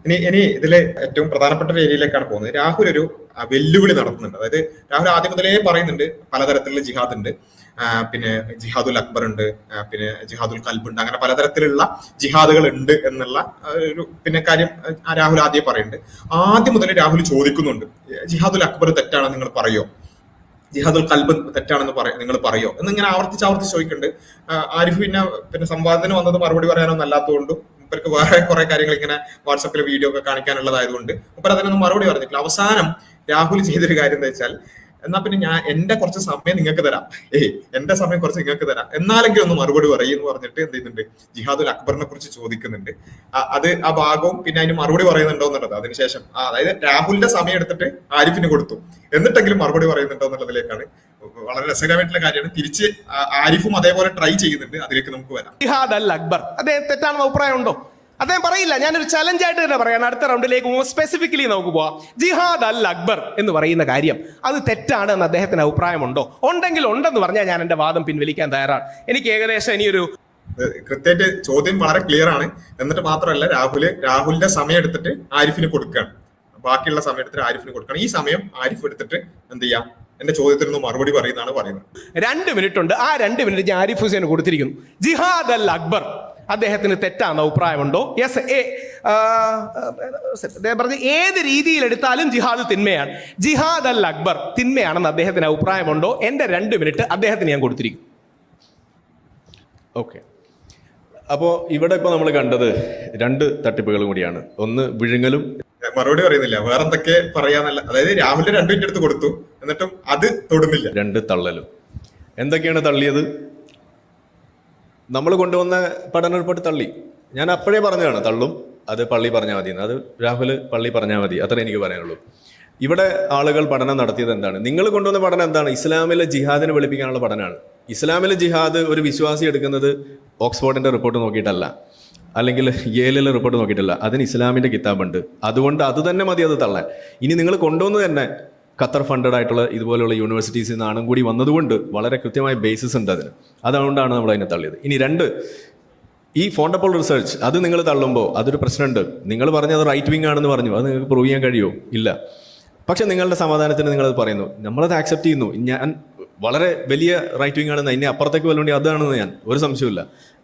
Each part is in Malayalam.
ഇനി ഇതിലെ ഏറ്റവും പ്രധാനപ്പെട്ട ഒരു ഏരിയയിലേക്കാണ് പോകുന്നത്. രാഹുൽ ഒരു വെല്ലുവിളി നടത്തുന്നുണ്ട്. അതായത് രാഹുൽ ആദ്യം മുതലേ പറയുന്നുണ്ട് പലതരത്തിലുള്ള ജിഹാദ് ഉണ്ട്, പിന്നെ ജിഹാദുൽ അക്ബർ ഉണ്ട്, പിന്നെ ജിഹാദുൽ കൽബ് ഉണ്ട്, അങ്ങനെ പലതരത്തിലുള്ള ജിഹാദുകൾ ഉണ്ട് എന്നുള്ള ഒരു പിന്നെ കാര്യം രാഹുൽ ആദ്യം പറയുന്നുണ്ട്. ആദ്യം മുതൽ രാഹുൽ ചോദിക്കുന്നുണ്ട്, ജിഹാദുൽ അക്ബർ തെറ്റാണെന്ന് നിങ്ങൾ പറയോ, ജിഹാദുൽ കൽബ് തെറ്റാണെന്ന് നിങ്ങൾ പറയോ എന്നിങ്ങനെ ആവർത്തിച്ച് ചോദിക്കുന്നുണ്ട്. ആരിഫ് പിന്നെ സംവാദത്തിന് വന്നത് മറുപടി പറയാനൊന്നും അല്ലാത്തതുകൊണ്ടും ഇവർക്ക് വേറെ കുറെ കാര്യങ്ങൾ ഇങ്ങനെ വാട്സപ്പിൽ വീഡിയോ ഒക്കെ കാണിക്കാനുള്ളതായതുകൊണ്ട് ഇവർ അതിനൊന്നും മറുപടി പറഞ്ഞിട്ടില്ല. അവസാനം രാഹുൽ ചെയ്തൊരു കാര്യം എന്താ വെച്ചാൽ, എന്നാ പിന്നെ ഞാൻ എന്റെ കുറച്ച് സമയം നിങ്ങൾക്ക് തരാം, എന്റെ സമയം കുറച്ച് നിങ്ങൾക്ക് തരാം, എന്നാലെങ്കിലും ഒന്ന് മറുപടി പറയുമെന്ന് പറഞ്ഞിട്ട് എന്ത് ചെയ്യുന്നുണ്ട്, ജിഹാദുൽ അക്ബറിനെ കുറിച്ച് ചോദിക്കുന്നുണ്ട്. അത് ആ ഭാഗവും പിന്നെ അതിന് മറുപടി പറയുന്നുണ്ടോ എന്നുള്ളത് അതിനുശേഷം, അതായത് രാഹുലിന്റെ സമയം എടുത്തിട്ട് ആരിഫിന് കൊടുത്തു, എന്നിട്ടെങ്കിലും മറുപടി പറയുന്നുണ്ടോ എന്നുള്ളതിലേക്കാണ്. വളരെ രസകരമായിട്ടുള്ള കാര്യമാണ്. തിരിച്ച് ആരിഫും അതേപോലെ ട്രൈ ചെയ്യുന്നുണ്ട്. അതിലേക്ക് നമുക്ക് വരാം. ജിഹാദ് അൽ അക്ബർ അദ്ദേഹം തെറ്റാണെന്ന് അഭിപ്രായം ഉണ്ടോ? അദ്ദേഹം പറയില്ല. ഞാനൊരു ചലഞ്ച് ആയിട്ട് തന്നെ പറയാണ്. അടുത്ത റൗണ്ടിലേക്ക് സ്പെസിഫിക്കലി നമുക്ക് പോവാം. ജിഹാദ് അൽ അക്ബർ എന്ന് പറയുന്ന കാര്യം അത് തെറ്റാണ് എന്ന് അദ്ദേഹത്തിന് അഭിപ്രായമുണ്ടോ? ഉണ്ടെങ്കിൽ ഉണ്ടെന്ന് പറഞ്ഞാൽ ഞാൻ എന്റെ വാദം പിൻവലിക്കാൻ തയ്യാറാണ്. എനിക്ക് ഏകദേശം ഇനിയൊരു കൃത്യമായിട്ട് ചോദ്യം വളരെ ക്ലിയർ ആണ്. എന്നിട്ട് മാത്രമല്ല രാഹുലിന്റെ സമയം എടുത്തിട്ട് ആരിഫിന് കൊടുക്കുകയാണ്. ബാക്കിയുള്ള സമയം എടുത്തിട്ട് ആരിഫിന് കൊടുക്കണം. ഈ സമയം ആരിഫ് എടുത്തിട്ട് എന്ത് ചെയ്യാം, എന്റെ ചോദ്യത്തിനൊന്നും മറുപടി പറയുന്നതാണ് പറയുന്നത്. 2 മിനിറ്റ് ഉണ്ട്. ആ 2 മിനിറ്റ് ഞാൻ ആരിഫ് ഹുസൈന് കൊടുത്തിരിക്കുന്നു. ജിഹാദ് അൽ അക്ബർ അദ്ദേഹത്തിന് തെറ്റാണെന്ന് അഭിപ്രായമുണ്ടോ? യെസ്. പറഞ്ഞ ഏത് രീതിയിൽ എടുത്താലും ജിഹാദ് തിന്മയാണ്. ജിഹാദ് അൽ അക്ബർ തിന്മയാണെന്ന് അദ്ദേഹത്തിന് അഭിപ്രായമുണ്ടോ? എന്റെ 2 മിനിറ്റ് അദ്ദേഹത്തിന് ഞാൻ കൊടുത്തിരിക്കും. ഓക്കെ. അപ്പോൾ ഇവിടെ ഇപ്പോൾ നമ്മൾ കണ്ടത് 2 തട്ടിപ്പുകളും കൂടിയാണ്. ഒന്ന് വിഴുങ്ങലും, മറുപടി പറയുന്നില്ല, വേറെ എന്തൊക്കെ പറയാന്നല്ല. അതായത് രാഹുലിന്റെ 2 മിനിറ്റ് എടുത്ത് കൊടുത്തു, എന്നിട്ടും അത് തൊടുന്നില്ല. 2 തള്ളലും. എന്തൊക്കെയാണ് തള്ളിയത്? നമ്മൾ കൊണ്ടുവന്ന പഠന റിപ്പോർട്ട് തള്ളി. ഞാൻ അപ്പോഴേ പറഞ്ഞതാണ് തള്ളും, അത് പള്ളി പറഞ്ഞാൽ മതി, അത് രാഹുൽ പള്ളി പറഞ്ഞാൽ മതി, അത്രേ എനിക്ക് പറയാനുള്ളൂ. ഇവിടെ ആളുകൾ പഠനം നടത്തിയത് എന്താണ്? നിങ്ങൾ കൊണ്ടുവന്ന പഠനം എന്താണ്? ഇസ്ലാമിലെ ജിഹാദിനെ വെളുപ്പിക്കാനുള്ള പഠനമാണ്. ഇസ്ലാമിലെ ജിഹാദ് ഒരു വിശ്വാസി എടുക്കുന്നത് ഓക്സ്ഫോർഡിന്റെ റിപ്പോർട്ട് നോക്കിയിട്ടല്ല, അല്ലെങ്കിൽ യേലിലെ റിപ്പോർട്ട് നോക്കിയിട്ടല്ല. അതിന് ഇസ്ലാമിന്റെ കിതാബുണ്ട്. അതുകൊണ്ട് അത് തന്നെ മതി അത് തള്ളാൻ. ഇനി നിങ്ങൾ കൊണ്ടുവന്നത് തന്നെ ഖത്തർ ഫണ്ടഡ് ആയിട്ടുള്ള ഇതുപോലെയുള്ള യൂണിവേഴ്സിറ്റീസിൽ നിന്നാണ് കൂടി വന്നതുകൊണ്ട് വളരെ കൃത്യമായ ബേസിസ് ഉണ്ട് അതിന്. അതുകൊണ്ടാണ് നമ്മൾ അതിനെ തള്ളിയത്. ഇനി 2, ഈ ഫോണ്ടപ്പോൾ റിസർച്ച് അത് നിങ്ങൾ തള്ളുമ്പോൾ അതൊരു പ്രശ്നമുണ്ട്. നിങ്ങൾ പറഞ്ഞത് റൈറ്റ് വിങ് ആണെന്ന് പറഞ്ഞു, അത് നിങ്ങൾക്ക് പ്രൂവ് ചെയ്യാൻ കഴിയുമോ? ഇല്ല. പക്ഷെ നിങ്ങളുടെ സമാധാനത്തിന് നിങ്ങളത് പറയുന്നു, നമ്മളത് ആക്സെപ്റ്റ് ചെയ്യുന്നു. ഞാൻ വളരെ വലിയ റൈറ്റ് വിങ് ആണെന്ന്, അതിനെ അപ്പുറത്തേക്ക് വല്ലുണ്ടി അതാണെന്ന് ഞാൻ ഒരു സംശയമില്ല.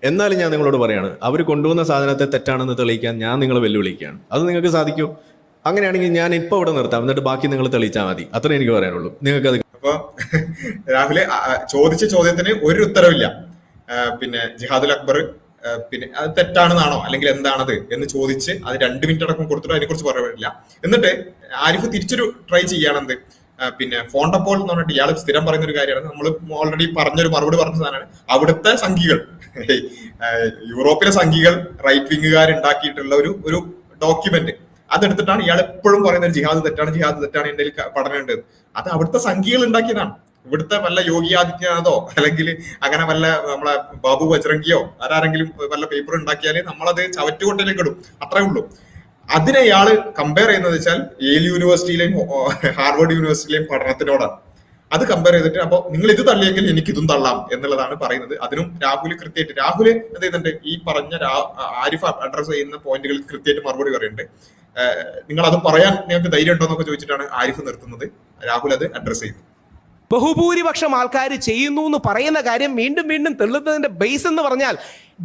എന്നാലും ഞാൻ നിങ്ങളോട് പറയാണ്, അവർ കൊണ്ടുവന്ന സാധനത്തെ തെറ്റാണെന്ന് തെളിയിക്കാൻ ഞാൻ നിങ്ങളെ വെല്ലുവിളിക്കുകയാണ്. അത് നിങ്ങൾക്ക് സാധിക്കുമോ? അങ്ങനെയാണെങ്കിൽ ഞാൻ ഇപ്പോൾ ഇവിടെ നിർത്താം, എന്നിട്ട് ബാക്കി നിങ്ങൾ തെളിയിച്ചാൽ മതി. അത്രേ എനിക്ക് പറയാനുള്ളൂ. നിങ്ങൾക്ക് അത് അപ്പൊ രാഹുല് ചോദിച്ച ചോദ്യത്തിന് ഒരു ഉത്തരവില്ല. പിന്നെ ജിഹാദുൽ അക്ബർ പിന്നെ അത് തെറ്റാണെന്നാണോ അല്ലെങ്കിൽ എന്താണത് എന്ന് ചോദിച്ച് അത് 2 മിനിറ്റ് അടക്കം കൊടുത്തിട്ട് അതിനെ കുറിച്ച് പറയാനില്ല. എന്നിട്ട് ആരിഫ് തിരിച്ചൊരു ട്രൈ ചെയ്യാണെന്ത്, പിന്നെ ഫോണ്ടപ്പോൾ എന്ന് പറഞ്ഞിട്ട് ഇയാൾ സ്ഥിരം പറയുന്ന ഒരു കാര്യമാണ്. നമ്മൾ ഓൾറെഡി മറുപടി പറഞ്ഞ സാധനമാണ്. അവിടുത്തെ സംഘികൾ, യൂറോപ്പിലെ സംഘികൾ, റൈറ്റ് വിങ്ങുകാർ ഉണ്ടാക്കിയിട്ടുള്ള ഒരു ഡോക്യുമെന്റ്, അതെടുത്തിട്ടാണ് ഇയാൾ എപ്പോഴും പറയുന്നത് ജിഹാദ് തെറ്റാണ് എന്റെ പഠനമുണ്ട്. അത് അവിടുത്തെ സംഘികൾ ഉണ്ടാക്കിയതാണ്. ഇവിടുത്തെ വല്ല യോഗി ആദിത്യനാഥോ അല്ലെങ്കിൽ അങ്ങനെ വല്ല നമ്മളെ ബാബു ബജ്രംഗിയോ ആരെങ്കിലും വല്ല പേപ്പർ ഉണ്ടാക്കിയാൽ നമ്മളത് ചവറ്റുകൊണ്ടിലേക്ക് ഇടും, അത്രേ ഉള്ളൂ. അതിനെ ഇയാള് കമ്പയർ ചെയ്യുന്നത് വെച്ചാൽ യേൽ യൂണിവേഴ്സിറ്റിയിലെയും ഹാർവേഡ് യൂണിവേഴ്സിറ്റിയിലെയും പഠനത്തിനോടാണ്. അത് കമ്പയർ ചെയ്തിട്ട് അപ്പൊ നിങ്ങൾ ഇത് തള്ളിയെങ്കിൽ എനിക്ക് ഇതും തള്ളാം എന്നുള്ളതാണ് പറയുന്നത്. അതിനും രാഹുൽ കൃത്യമായിട്ട് എന്ത് ചെയ്യുന്നുണ്ട്, ഈ പറഞ്ഞ ആരിഫ് അഡ്രസ് ചെയ്യുന്ന പോയിന്റുകൾ കൃത്യമായിട്ട് മറുപടി പറയുന്നുണ്ട്. നിങ്ങൾ അത് പറയാൻ നിങ്ങൾക്ക് ധൈര്യം ഉണ്ടോ എന്നൊക്കെ ചോദിച്ചിട്ടാണ് ആരിഫ് നിർത്തുന്നത്. രാഹുൽ അത് അഡ്രസ് ചെയ്യുന്നു. ബഹുഭൂരിപക്ഷം ആൾക്കാർ ചെയ്യുന്നു എന്ന് പറയുന്ന കാര്യം വീണ്ടും വീണ്ടും തെളിയുന്നതിന്റെ ബേസ് എന്ന് പറഞ്ഞാൽ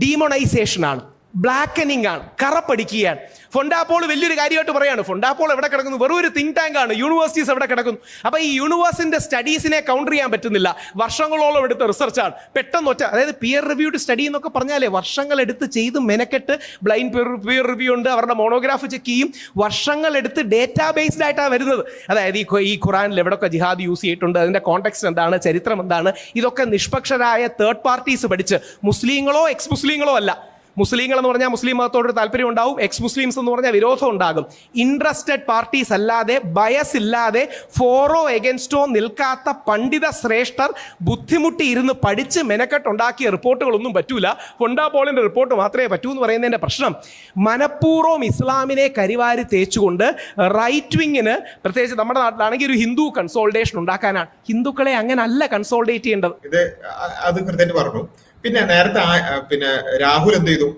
ഡീമോണൈസേഷൻ ആണ്, ബ്ലാക്കനിങ് ആണ്, കറപ്പടിക്കുകയാണ്. ഫൊണ്ടാപ്പോൾ വലിയൊരു കാര്യമായിട്ട് പറയാണ്. ഫൊണ്ടാപ്പോൾ എവിടെ കിടക്കുന്നു? വെറും ഒരു തിങ്ക് ടാങ്ക് ആണ്. യൂണിവേഴ്സിറ്റീസ് എവിടെ കിടക്കുന്നു? അപ്പൊ ഈ യൂണിവേഴ്സിന്റെ സ്റ്റഡീസിനെ കൗണ്ടർ ചെയ്യാൻ പറ്റുന്നില്ല. വർഷങ്ങളോളം എടുത്ത റിസർച്ചാണ്. പെട്ടെന്ന് അതായത് പിയർ റിവ്യൂഡ് സ്റ്റഡി എന്നൊക്കെ പറഞ്ഞാലേ വർഷങ്ങൾ എടുത്ത് ചെയ്ത് മെനക്കെട്ട് ബ്ലൈൻഡ് പിയർ റിവ്യൂ ഉണ്ട്, അവരുടെ മോണോഗ്രാഫ് ചെക്ക് ചെയ്യും, വർഷങ്ങൾ എടുത്ത് ഡേറ്റാ ബേസ്ഡ് ആയിട്ടാണ് വരുന്നത്. അതായത് ഈ ഖുറാനിൽ എവിടെയൊക്കെ ജിഹാദ് യൂസ് ചെയ്തിട്ടുണ്ട്, അതിന്റെ കോണ്ടെക്സ്റ്റ് എന്താണ്, ചരിത്രം എന്താണ്, ഇതൊക്കെ നിഷ്പക്ഷരായ തേർഡ് പാർട്ടീസ് പഠിച്ച്, മുസ്ലിങ്ങളോ എക്സ് മുസ്ലിങ്ങളോ അല്ല. മുസ്ലിങ്ങൾ എന്ന് പറഞ്ഞാൽ മുസ്ലിം മതത്തോട് താല്പര്യം ഉണ്ടാവും, എക്സ് മുസ്ലിംസ് എന്ന് പറഞ്ഞാൽ വിരോധം ഉണ്ടാകും. ഇൻട്രസ്റ്റഡ് പാർട്ടീസ് അല്ലാതെ, ബയസ് ഇല്ലാതെ, ഫോറോ എഗൻസ്റ്റോ നിൽക്കാത്ത പണ്ഡിത ശ്രേഷ്ഠർ ബുദ്ധിമുട്ടി ഇരുന്ന് പഠിച്ച് മെനക്കെട്ടുണ്ടാക്കിയ റിപ്പോർട്ടുകളൊന്നും പറ്റൂല. ഫൊണ്ടാപോളിന്റെ റിപ്പോർട്ട് മാത്രമേ പറ്റൂ എന്ന് പറയുന്നതിന്റെ പ്രശ്നം, മനഃപൂർവ്വം ഇസ്ലാമിനെ കരിവാരി തേച്ചുകൊണ്ട് റൈറ്റ് വിങ്ങിന്, പ്രത്യേകിച്ച് നമ്മുടെ നാട്ടിലാണെങ്കിൽ ഒരു ഹിന്ദു കൺസോൾട്ടേഷൻ ഉണ്ടാക്കാനാണ്. ഹിന്ദുക്കളെ അങ്ങനെ അല്ല കൺസോൾട്ടേറ്റ് ചെയ്യേണ്ടത്. ഇത് അത് കൃത്യമായിട്ട് പറഞ്ഞു. പിന്നെ നേരത്തെ പിന്നെ രാഹുൽ എന്ത് ചെയ്തു,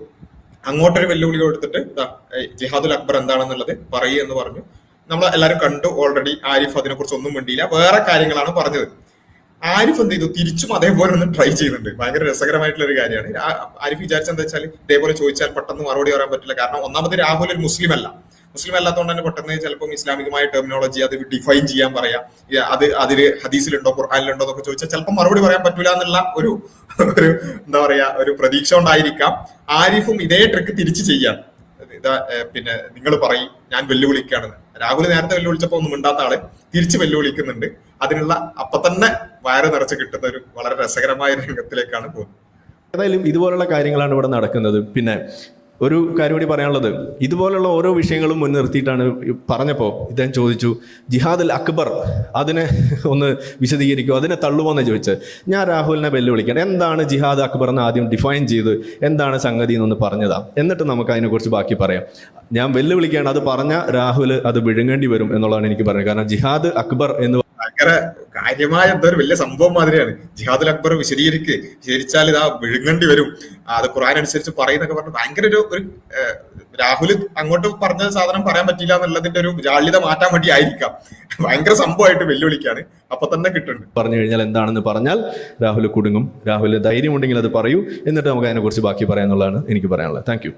അങ്ങോട്ടൊരു വെല്ലുവിളി കൊടുത്തിട്ട് ജിഹാദുൽ അക്ബർ എന്താണെന്നുള്ളത് പറയുക എന്ന് പറഞ്ഞു. നമ്മൾ എല്ലാവരും കണ്ടു. ഓൾറെഡി ആരിഫ് അതിനെക്കുറിച്ച് ഒന്നും വേണ്ടിയില്ല, വേറെ കാര്യങ്ങളാണ് പറഞ്ഞത്. ആരിഫ് എന്ത് ചെയ്തു, തിരിച്ചും അതേപോലെ ഒന്ന് ട്രൈ ചെയ്യുന്നുണ്ട്. ഭയങ്കര രസകരമായിട്ടുള്ള ഒരു കാര്യമാണ്. ആരിഫ് വിചാരിച്ചെന്താ വെച്ചാൽ ഇതേപോലെ ചോദിച്ചാൽ പെട്ടെന്ന് മറുപടി പറയാൻ പറ്റില്ല. കാരണം ഒന്നാമത് രാഹുൽ ഒരു മുസ്ലിം അല്ലാത്തതുകൊണ്ട് തന്നെ പെട്ടെന്ന് ചിലപ്പോൾ ഇസ്ലാമികമായ ടെർമിനോളജി അത് ഡിഫൈൻ ചെയ്യാൻ പറയാം, അതില് ഹദീസിലുണ്ടോ ഖുർആനിലുണ്ടോ എന്നൊക്കെ ചോദിച്ചാൽ ചിലപ്പോൾ മറുപടി പറയാൻ പറ്റൂല എന്നുള്ള ഒരു എന്താ പറയാ ഒരു പ്രതീക്ഷ കൊണ്ടായിരിക്കാം ആരിഫും ഇതേ ട്രിക്ക് തിരിച്ചു ചെയ്യാൻ. പിന്നെ നിങ്ങൾ പറയും ഞാൻ വെല്ലുവിളിക്കുകയാണെന്ന്. രാഹുൽ നേരത്തെ വെല്ലുവിളിച്ചപ്പോ ഒന്നും മിണ്ടാത്ത ആള് തിരിച്ച് വെല്ലുവിളിക്കുന്നുണ്ട്. അതിനുള്ള അപ്പൊ തന്നെ വയറ് നിറച്ച് കിട്ടുന്ന ഒരു വളരെ രസകരമായ രംഗത്തിലേക്കാണ് പോകുന്നത്. ഏതായാലും ഇതുപോലുള്ള കാര്യങ്ങളാണ് ഇവിടെ നടക്കുന്നത്. പിന്നെ ഒരു കാര്യം കൂടി പറയാനുള്ളത്, ഇതുപോലുള്ള ഓരോ വിഷയങ്ങളും മുൻനിർത്തിയിട്ടാണ് പറഞ്ഞപ്പോൾ ഇദ്ദേഹം ചോദിച്ചു ജിഹാദുൽ അക്ബർ അതിനെ ഒന്ന് വിശദീകരിക്കുമോ, അതിനെ തള്ളുമോന്ന് ചോദിച്ചത്. ഞാൻ രാഹുലിനെ വെല്ലുവിളിക്കണം, എന്താണ് ജിഹാദ് അക്ബർ എന്ന് ആദ്യം ഡിഫൈൻ ചെയ്ത് എന്താണ് സംഗതി എന്നൊന്ന് പറഞ്ഞതാ, എന്നിട്ട് നമുക്ക് അതിനെക്കുറിച്ച് ബാക്കി പറയാം. ഞാൻ വെല്ലുവിളിക്കുകയാണ്, അത് പറഞ്ഞ രാഹുൽ അത് വിഴുങ്ങേണ്ടി വരും എന്നുള്ളതാണ് എനിക്ക് പറയുന്നത്. കാരണം ജിഹാദ് അക്ബർ എന്ന് ഭയങ്കര കാര്യമായ എന്തോ ഒരു വലിയ സംഭവം മാതിരിയാണ്. ജിഹാദുൽ അക്ബർ വിശദീകരിച്ചാൽ ഇതാ വിഴുങ്ങേണ്ടി വരും, അത് ഖുർആൻ അനുസരിച്ച് പറയുന്നൊക്കെ പറഞ്ഞു. ഭയങ്കര ഒരു രാഹുൽ അങ്ങോട്ട് പറഞ്ഞ സാധനം പറയാൻ പറ്റില്ല എന്നുള്ളതിന്റെ ഒരു ജാള്യത മാറ്റാൻ വേണ്ടി ആയിരിക്കാം ഭയങ്കര സംഭവമായിട്ട് വെല്ലുവിളിക്കാണ്. അപ്പൊ തന്നെ കിട്ടുന്നുണ്ട്. പറഞ്ഞു കഴിഞ്ഞാൽ എന്താണെന്ന് പറഞ്ഞാൽ രാഹുൽ കുടുങ്ങും. രാഹുൽ ധൈര്യമുണ്ടെങ്കിൽ അത് പറയൂ, എന്നിട്ട് നമുക്ക് അതിനെക്കുറിച്ച് ബാക്കി പറയാന്നുള്ളതാണ് എനിക്ക് പറയാനുള്ളത്. Thank you.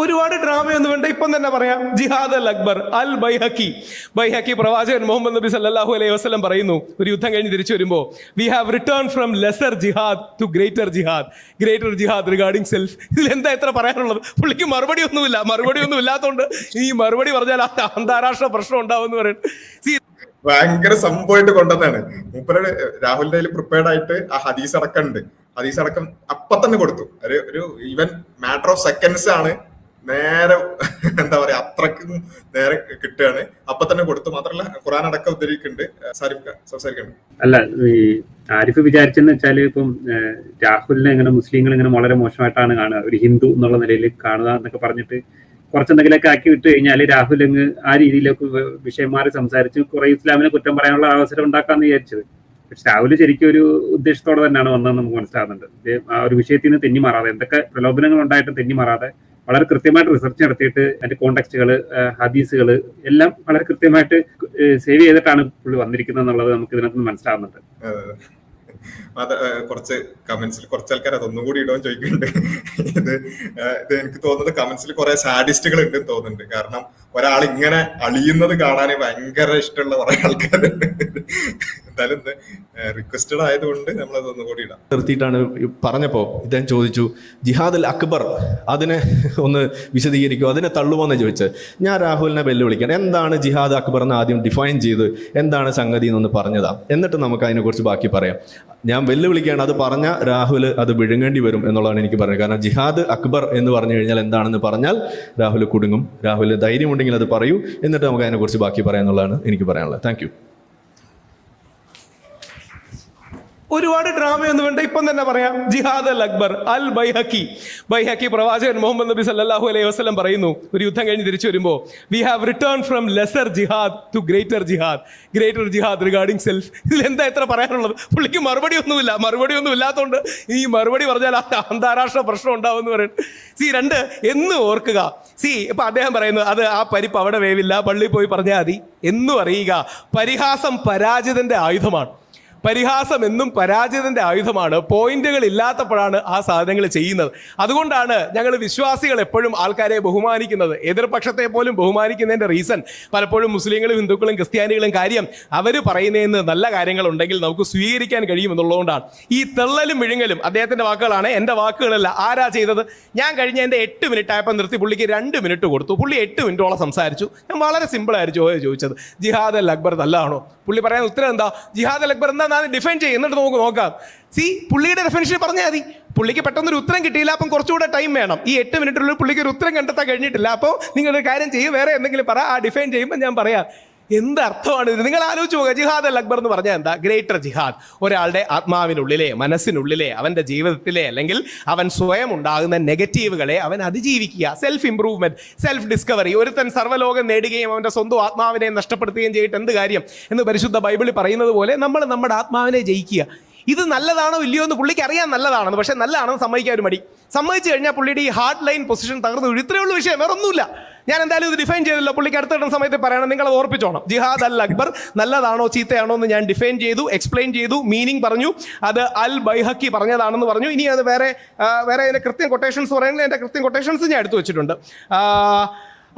ഒരുപാട് ഡ്രാമയൊന്നും വേണ്ട, ഇപ്പം തന്നെ പറയാം. ജിഹാദ് അൽ അക്ബർ അൽ ബൈഹക്കി പ്രവാചകൻ മുഹമ്മദ് നബി സല്ലല്ലാഹു അലൈഹി വസല്ലം പറയുന്നു, ഒരു യുദ്ധം കഴിഞ്ഞ് തിരിച്ചു വരുമ്പോൾ we have return from lesser jihad to greater jihad regarding self. ഇതിലെന്താ എത്ര പറയാനുള്ളത്? പുള്ളിക്ക് മറുപടി ഒന്നും ഇല്ലാത്തതുകൊണ്ട് ഈ മറുപടി പറഞ്ഞാൽ അന്താരാഷ്ട്ര പ്രശ്നം ഉണ്ടാവും എന്ന് പറയുന്നത് ഭയങ്കര സംഭവമായിട്ട് കൊണ്ടുവന്നാണ്. മൂപ്പരുടെ രാഹുലിന്റെ കയ്യിൽ പ്രിപ്പയർഡ് ആയിട്ട് ആ ഹദീസ് അടക്കം അപ്പൊ തന്നെ കൊടുത്തു. ഒരു ഈവൻ മാറ്റർ ഓഫ് സെക്കൻഡ്സ് ആണ്, നേരെ എന്താ പറയാ അത്രക്കും നേരെ കിട്ടുകയാണ്. അപ്പൊ തന്നെ കൊടുത്തു. മാത്രമല്ല ഖുർആൻ അടക്കം ഉദ്ധരിക്കുന്നുണ്ട്. സംസാരിക്കുന്നുണ്ട്. അല്ല, ഈ ആരിഫ് വിചാരിച്ചെന്ന് വെച്ചാല് ഇപ്പം രാഹുലിനെ ഇങ്ങനെ മുസ്ലിങ്ങൾ ഇങ്ങനെ വളരെ മോശമായിട്ടാണ് കാണുക, ഒരു ഹിന്ദു എന്നുള്ള നിലയിൽ കാണുക എന്നൊക്കെ പറഞ്ഞിട്ട് കുറച്ചെന്തെങ്കിലുമൊക്കെ ആക്കി വിട്ട് കഴിഞ്ഞാൽ രാഹുൽ അങ്ങ് ആ രീതിയിലേക്ക് വിഷയം മാറി സംസാരിച്ച് കുറെ ഇസ്ലാമിനെ കുറ്റം പറയാനുള്ള അവസരം ഉണ്ടാക്കാന്ന് വിചാരിച്ചത്. പക്ഷെ രാഹുൽ ശരിക്കും ഒരു ഉദ്ദേശത്തോടെ തന്നെയാണ് വന്നതെന്ന് നമുക്ക് മനസ്സിലാകുന്നുണ്ട്. ആ ഒരു വിഷയത്തിൽ നിന്ന് തെന്നി മാറാതെ, എന്തൊക്കെ പ്രലോഭനങ്ങൾ ഉണ്ടായിട്ടും തെന്നി മാറാതെ വളരെ കൃത്യമായിട്ട് റിസർച്ച് നടത്തിയിട്ട് അതിന്റെ കോണ്ടെക്സ്റ്റുകൾ, ഹദീസുകൾ എല്ലാം വളരെ കൃത്യമായിട്ട് സേവ് ചെയ്തിട്ടാണ് പുള്ളി വന്നിരിക്കുന്നത് എന്നുള്ളത് നമുക്ക് ഇതിനകത്ത് മനസ്സിലാകുന്നുണ്ട്. കുറച്ച് കമന്റ്സിൽ കുറച്ച് ആൾക്കാർ അതൊന്നും കൂടി ഇടാൻ ചോദിക്കുന്നുണ്ട്. ഇത് എനിക്ക് തോന്നുന്നത് കമന്റ്സിൽ കുറെ സാഡിസ്റ്റുകൾ ഉണ്ടെന്ന് തോന്നുന്നുണ്ട്. കാരണം ഒരാൾ ഇങ്ങനെ അളിയുന്നത് കാണാൻ ഭയങ്കര ഇഷ്ടമുള്ള കുറെ ആൾക്കാരുണ്ട്. എന്തായാലും റിക്വസ്റ്റഡ് ആയതുകൊണ്ട് നമ്മൾ അതൊന്നും കൂടി ഇടാം. നിർത്തിയിട്ടാണ് പറഞ്ഞപ്പോൾ ഇദ്ദേഹം ചോദിച്ചു ജിഹാദുൽ അക്ബർ അതിനെ ഒന്ന് വിശദീകരിക്കുമോ, അതിനെ തള്ളുമോന്ന് ചോദിച്ചത്. ഞാൻ രാഹുലിനെ വെല്ലുവിളിക്കണം, എന്താണ് ജിഹാദ് അക്ബർ എന്ന് ആദ്യം ഡിഫൈൻ ചെയ്ത് എന്താണ് സംഗതി എന്നൊന്ന് പറഞ്ഞതാ, എന്നിട്ട് നമുക്ക് അതിനെക്കുറിച്ച് ബാക്കി പറയാം. ഞാൻ വെല്ലുവിളിക്കുകയാണ്, അത് പറഞ്ഞ രാഹുൽ അത് വിഴുങ്ങേണ്ടി വരും എന്നുള്ളതാണ് എനിക്ക് പറയുന്നത്. കാരണം ജിഹാദ് അക്ബർ എന്ന് പറഞ്ഞു കഴിഞ്ഞാൽ എന്താണെന്ന് പറഞ്ഞാൽ രാഹുൽ കുടുങ്ങും. രാഹുൽ ധൈര്യമുണ്ടെങ്കിൽ അത് പറയൂ, എന്നിട്ട് നമുക്ക് അതിനെക്കുറിച്ച് ബാക്കി പറയാന്നുള്ളതാണ് എനിക്ക് പറയാനുള്ളത്. Thank you. ഒരുപാട് ഡ്രാമയൊന്നും വേണ്ട, ഇപ്പം തന്നെ പറയാം. ജിഹാദ് അൽ അക്ബർ അൽ ബൈഹക്കി പ്രവാചകൻ മുഹമ്മദ് നബി സല്ലല്ലാഹു അലൈഹി വസല്ലം പറയുന്നു, ഒരു യുദ്ധം കഴിഞ്ഞ് തിരിച്ചു വരുമ്പോൾ we have return from lesser jihad to greater jihad regarding self. ഇതിലെന്താ എത്ര പറയാനുള്ളത്? പുള്ളിക്ക് മറുപടി ഒന്നും ഇല്ലാത്തതുകൊണ്ട് ഈ മറുപടി പറഞ്ഞാൽ അന്താരാഷ്ട്ര പ്രശ്നം ഉണ്ടാവും എന്ന് പറയുന്നത്. രണ്ട് എന്ന് ഓർക്കുക. ഇപ്പൊ അദ്ദേഹം പറയുന്നത് അത് ആ പരിപ്പ് അവിടെ വേവില്ല, പള്ളിയിൽ പോയി പറഞ്ഞാൽ മതി എന്നും അറിയുക. പരിഹാസം പരാജിതന്റെ ആയുധമാണ്. പരിഹാസം എന്നും പരാജിതന്റെ ആയുധമാണ്. പോയിന്റുകൾ ഇല്ലാത്തപ്പോഴാണ് ആ സാധനങ്ങൾ ചെയ്യുന്നത്. അതുകൊണ്ടാണ് ഞങ്ങൾ വിശ്വാസികൾ എപ്പോഴും ആൾക്കാരെ ബഹുമാനിക്കുന്നത്. എതിർപക്ഷത്തെ പോലും ബഹുമാനിക്കുന്നതിന്റെ റീസൺ പലപ്പോഴും മുസ്ലിങ്ങളും ഹിന്ദുക്കളും ക്രിസ്ത്യാനികളും കാര്യം അവർ പറയുന്നതെന്ന് നല്ല കാര്യങ്ങൾ ഉണ്ടെങ്കിൽ നമുക്ക് സ്വീകരിക്കാൻ കഴിയുമെന്നുള്ളതുകൊണ്ടാണ്. ഈ തെള്ളലും വിഴുങ്ങലും അദ്ദേഹത്തിന്റെ വാക്കുകളാണ്, എൻ്റെ വാക്കുകളല്ല. ആരാ ചെയ്തത്? ഞാൻ കഴിഞ്ഞ എൻ്റെ 8 മിനിറ്റ് ആയപ്പോൾ നിർത്തി പുള്ളിക്ക് 2 മിനിറ്റ് കൊടുത്തു. പുള്ളി 8 മിനിറ്റോളം സംസാരിച്ചു. ഞാൻ വളരെ സിമ്പിളായിരുന്നു ചോദിച്ചത്, ജിഹാദ് അൽ അക്ബർ നല്ലതാണോ? പുള്ളി പറയാൻ ഉത്തരം എന്താ? ജിഹാദ് അൽ അക്ബർ എന്താ ഡിഫൈൻ ചെയ്യും, എന്നിട്ട് നമുക്ക് നോക്കാം. പുള്ളിയുടെ ഡെഫിനിഷൻ പറഞ്ഞാൽ മതി. പുള്ളിക്ക് പെട്ടെന്നൊരു ഉത്തരം കിട്ടിയില്ല, അപ്പം കുറച്ചുകൂടെ ടൈം വേണം. ഈ 8 മിനിറ്റിനുള്ളിൽ പുള്ളിക്ക് ഒരു ഉത്തരം കണ്ടെത്താൻ കഴിഞ്ഞിട്ടില്ല. അപ്പോൾ നിങ്ങളൊരു കാര്യം ചെയ്യും, വേറെ എന്തെങ്കിലും പറ, ആ ഡിഫൈൻ ചെയ്യുമ്പോൾ ഞാൻ പറയാം. എന്തർത്ഥമാണ് ഇത്? നിങ്ങൾ ആലോചിച്ച് പോകുക. ജിഹാദ് അൽ അക്ബർ എന്ന് പറഞ്ഞാൽ എന്താ? ഗ്രേറ്റർ ജിഹാദ്. ഒരാളുടെ ആത്മാവിനുള്ളിലെ, മനസ്സിനുള്ളിലെ, അവൻ്റെ ജീവിതത്തിലെ അല്ലെങ്കിൽ അവൻ സ്വയം ഉണ്ടാകുന്ന നെഗറ്റീവുകളെ അവൻ അതിജീവിക്കുക. Self improvement, self discovery. ഒരുത്തൻ സർവ്വലോകം നേടുകയും അവൻ്റെ സ്വന്തം ആത്മാവിനെ നഷ്ടപ്പെടുത്തുകയും ചെയ്തിട്ട് എന്ത് കാര്യം എന്ന് പരിശുദ്ധ ബൈബിളിൽ പറയുന്നത് പോലെ നമ്മൾ നമ്മുടെ ആത്മാവിനെ ജയിക്കുക. ഇത് നല്ലതാണോ ഇല്ലയോ എന്ന് പുള്ളിക്ക് അറിയാൻ നല്ലതാണെന്ന്, പക്ഷെ നല്ലതാണെന്ന് സമ്മതിക്കാൻ ഒരു മടി. സമ്മതിച്ചു കഴിഞ്ഞാൽ പുള്ളിയുടെ ഈ ഹാർഡ് ലൈൻ പൊസിഷൻ തകർന്നു വീഴും. ഇത്രയേ ഉള്ളൂ വിഷയം, വേറെ ഒന്നുമില്ല. ഞാൻ എന്തായാലും ഇത് ഡിഫൈൻ ചെയ്തല്ലോ, പുള്ളിക്ക് അടുത്ത കിട്ടുന്ന സമയത്ത് പറയണം, നിങ്ങൾ ഓർപ്പിച്ചോണം. ജിഹാദ് അൽ അക്ബർ നല്ലതാണോ ചീത്തയാണോ എന്ന് ഞാൻ ഡിഫൈൻ ചെയ്തു, എക്സ്പ്ലെയിൻ ചെയ്തു, മീനിങ് പറഞ്ഞു. അത് അൽ ബൈഹക്കി പറഞ്ഞതാണെന്ന് പറഞ്ഞു. ഇനി അത് വേറെ അതിന്റെ കൃത്യം കൊട്ടേഷൻസ് പറയുന്നത്, എൻ്റെ കൃത്യം കൊട്ടേഷൻസ് ഞാൻ എടുത്തു വെച്ചിട്ടുണ്ട്.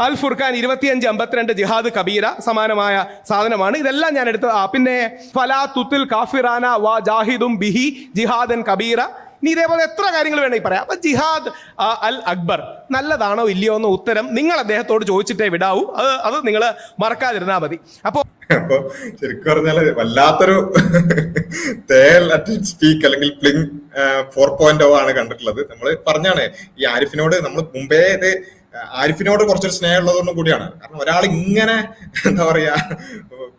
അൽ ഫുർഖാൻ 2552 ജിഹാദ് കബീര സമാനമായ സാധനമാണ്. ഇതെല്ലാം ഞാൻ എടുത്ത്. പിന്നെ ഫലാ തുത്തിൽ കാഫിറാന വാ ജാഹിദും ബിഹി ജിഹാദൻ കബീര. ഇനി ഇതേപോലെ എത്ര കാര്യങ്ങൾ വേണമെങ്കിൽ പറയാം. അപ്പൊ ജിഹാദ് അൽ അക്ബർ നല്ലതാണോ ഇല്ലയോ എന്ന ഉത്തരം നിങ്ങൾ അദ്ദേഹത്തോട് ചോദിച്ചിട്ടേ വിടാവൂ. അത് നിങ്ങൾ മറക്കാതിരുന്നാൽ മതി. അപ്പോ ശരിക്കും പറഞ്ഞാല് വല്ലാത്തൊരു സ്പീക്ക് അല്ലെങ്കിൽ പ്ലിങ് 4.0 ആണ് കണ്ടിട്ടുള്ളത്. നമ്മൾ പറഞ്ഞാണ് ഈ ആരിഫിനോട് നമ്മൾ മുമ്പേ ഇത് ആരിഫിനോട് കുറച്ചൊരു സ്നേഹം ഉള്ളതുകൊണ്ടും കൂടിയാണ്. കാരണം ഒരാൾ ഇങ്ങനെ എന്താ പറയാ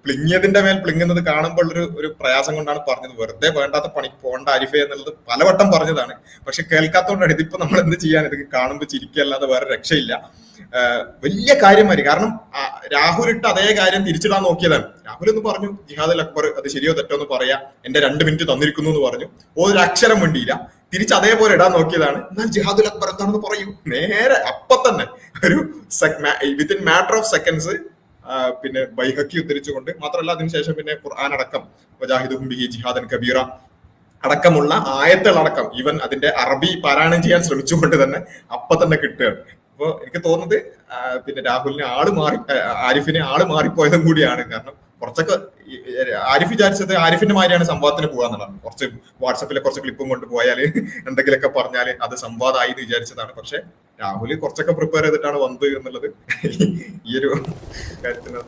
പ്ലിങ്ങിയതിന്റെ മേൽ പ്ലിങ്ങുന്നത് കാണുമ്പോൾ ഒരു പ്രയാസം കൊണ്ടാണ് പറഞ്ഞത്. വെറുതെ വേണ്ടാത്ത പണിക്ക് പോകേണ്ട ആരിഫെ എന്നുള്ളത് പലവട്ടം പറഞ്ഞതാണ്. പക്ഷെ കേൾക്കാത്തതുകൊണ്ടാണ്. ഇതിപ്പോ നമ്മൾ എന്ത് ചെയ്യാൻ, ഇത് കാണുമ്പോൾ ചിരിക്കല്ലാതെ വേറെ രക്ഷയില്ല. വലിയ കാര്യമായി. കാരണം രാഹുൽ ഇട്ട് അതേ കാര്യം തിരിച്ചിടാൻ നോക്കിയതാണ്. രാഹുൽ എന്ന് പറഞ്ഞു ജിഹാദ് അൽ അക്ബർ അത് ശരിയോ തെറ്റോ എന്ന് പറയാ, എന്റെ 2 മിനിറ്റ് തന്നിരിക്കുന്നു എന്ന് പറഞ്ഞു. ഒരു അക്ഷരം വേണ്ടിയില്ല, തിരിച്ച് അതേപോലെ ഇടാൻ നോക്കിയതാണ്. എന്നാൽ ജിഹാദ് അൽ അക്ബർ എന്താണെന്ന് പറയും. നേരെ അപ്പൊ തന്നെ ഒരു വിത്തിൻ മാറ്റർ ഓഫ് സെക്കൻഡ്സ് പിന്നെ ബൈഹക്കി ഉദ്ധരിച്ചുകൊണ്ട്, മാത്രമല്ല അതിനുശേഷം പിന്നെ ഖുർആൻ അടക്കം വജാഹിദുഹും ബിഹി ജിഹാദൻ കബീറ അടക്കമുള്ള ആയത്തുകളടക്കം ഈവൻ അതിന്റെ അറബി പാരായണം ചെയ്യാൻ ശ്രമിച്ചുകൊണ്ട് തന്നെ അപ്പൊ തന്നെ കിട്ടുകയാണ്. അപ്പൊ എനിക്ക് തോന്നുന്നത് പിന്നെ രാഹുലിനെ ആരിഫിനെ മാറിപ്പോയതും കൂടിയാണ്. കാരണം കുറച്ചൊക്കെ ആരിഫ് വിചാരിച്ചത് ആരിഫിന്റെ മാതിരിയാണ് സംവാദത്തിന് പോകാന്നുള്ളതാണ്. കുറച്ച് വാട്സപ്പിലെ കുറച്ച് ക്ലിപ്പും കൊണ്ട് പോയാൽ എന്തെങ്കിലുമൊക്കെ പറഞ്ഞാൽ അത് സംവാദമായി എന്ന് വിചാരിച്ചതാണ്. പക്ഷെ രാഹുൽ കുറച്ചൊക്കെ പ്രിപ്പയർ ചെയ്തിട്ടാണ് വന്നത് എന്നുള്ളത് ഈ ഒരു കാര്യത്തിന്